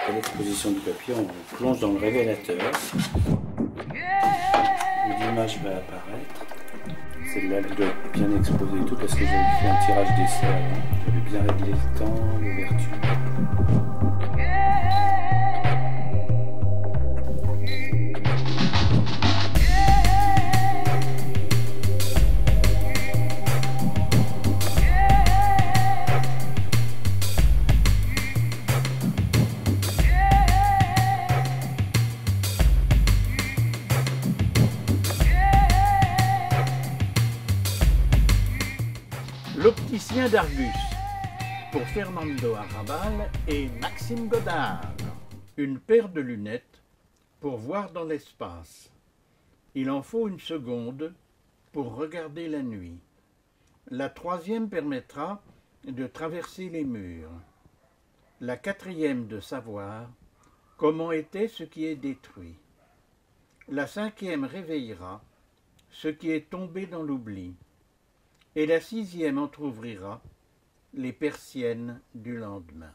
après l'exposition du papier, on plonge dans le révélateur. L'image va apparaître. Celle-là, elle doit être bien exposée et tout parce que j'avais fait un tirage d'essai avant. J'avais bien réglé le temps, l'ouverture. L'opticien d'Argus, pour Fernando Arrabal et Maxime Godard. Une paire de lunettes pour voir dans l'espace. Il en faut une seconde pour regarder la nuit. La troisième permettra de traverser les murs. La quatrième de savoir comment était ce qui est détruit. La cinquième réveillera ce qui est tombé dans l'oubli. Et la sixième entr'ouvrira les persiennes du lendemain.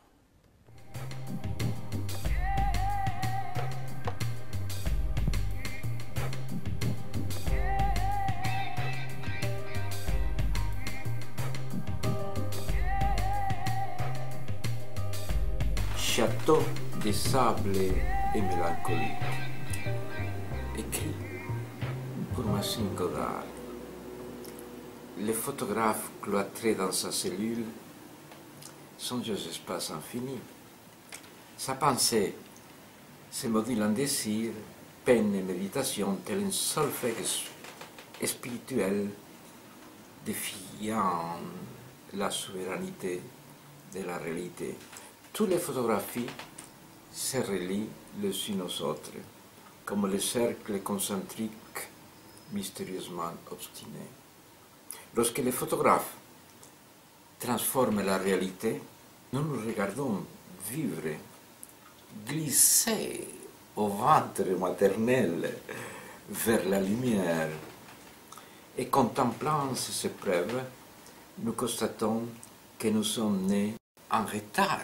Château de sable et mélancolique, écrit pour Maxime Godard. Le photographe cloîtré dans sa cellule songe aux espaces infinis. Sa pensée se module en désir, peine et méditation, tel un solfège spirituel défiant la souveraineté de la réalité. Toutes les photographies se relient les unes aux autres, comme le cercle concentrique mystérieusement obstiné. Lorsque les photographes transforment la réalité, nous nous regardons vivre, glisser au ventre maternel vers la lumière. Et contemplant ces épreuves, nous constatons que nous sommes nés en retard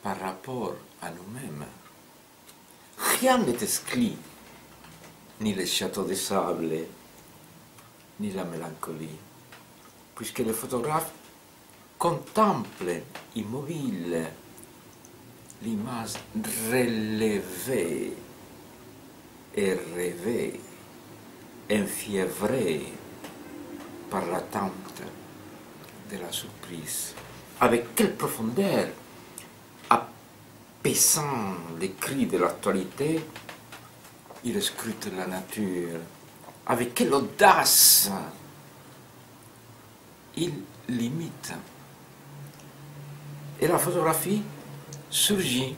par rapport à nous-mêmes. Rien n'est exclu, ni le château de sable, ni la mélancolie, puisque le photographe contemple immobile l'image relevée et rêvée, enfiévrée par l'attente de la surprise. Avec quelle profondeur, apaisant les cris de l'actualité, il scrute la nature. Avec quelle audace il l'imite. Et la photographie surgit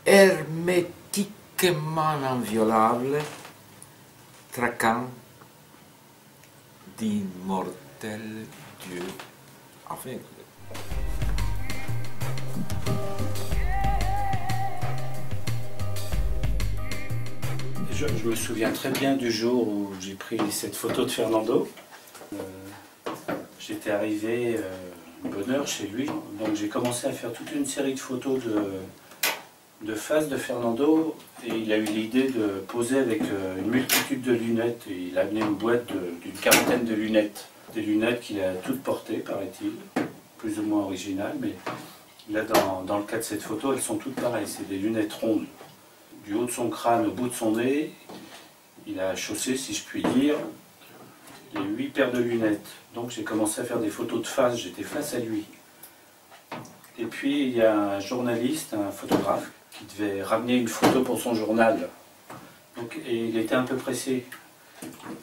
hermétiquement inviolable, traquant d'immortels dieux aveugles. Je me souviens très bien du jour où j'ai pris cette photo de Fernando. J'étais arrivé une bonne heure chez lui, donc j'ai commencé à faire toute une série de photos de face de Fernando, et il a eu l'idée de poser avec une multitude de lunettes, et il a amené une boîte d'une quarantaine de lunettes. Des lunettes qu'il a toutes portées, paraît-il, plus ou moins originales, mais là dans le cas de cette photo, elles sont toutes pareilles, c'est des lunettes rondes. Du haut de son crâne au bout de son nez, il a chaussé, si je puis dire, les 8 paires de lunettes. Donc j'ai commencé à faire des photos de face, j'étais face à lui. Et puis il y a un journaliste, un photographe, qui devait ramener une photo pour son journal. Donc, et il était un peu pressé.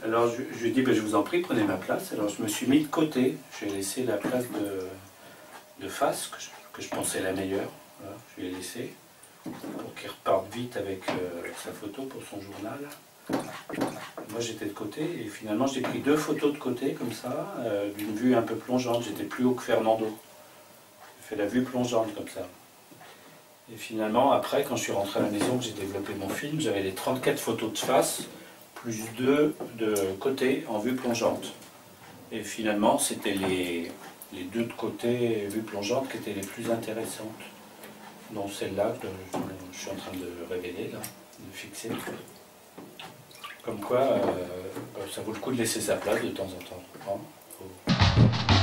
Alors je lui ai dit, ben, je vous en prie, prenez ma place. Alors je me suis mis de côté, j'ai laissé la place de face, que je pensais la meilleure. Voilà, je lui ai laissé, pour qu'il reparte vite avec sa photo pour son journal. Moi j'étais de côté, et finalement j'ai pris 2 photos de côté, comme ça, d'une vue un peu plongeante. J'étais plus haut que Fernando. J'ai fait la vue plongeante, comme ça. Et finalement, après, quand je suis rentré à la maison, que j'ai développé mon film, j'avais les 34 photos de face, plus 2 de côté en vue plongeante. Et finalement, c'était les 2 de côté vue plongeante qui étaient les plus intéressantes. dont celle-là que je suis en train de révéler, là, de fixer. Comme quoi, ça vaut le coup de laisser sa place de temps en temps. Hein.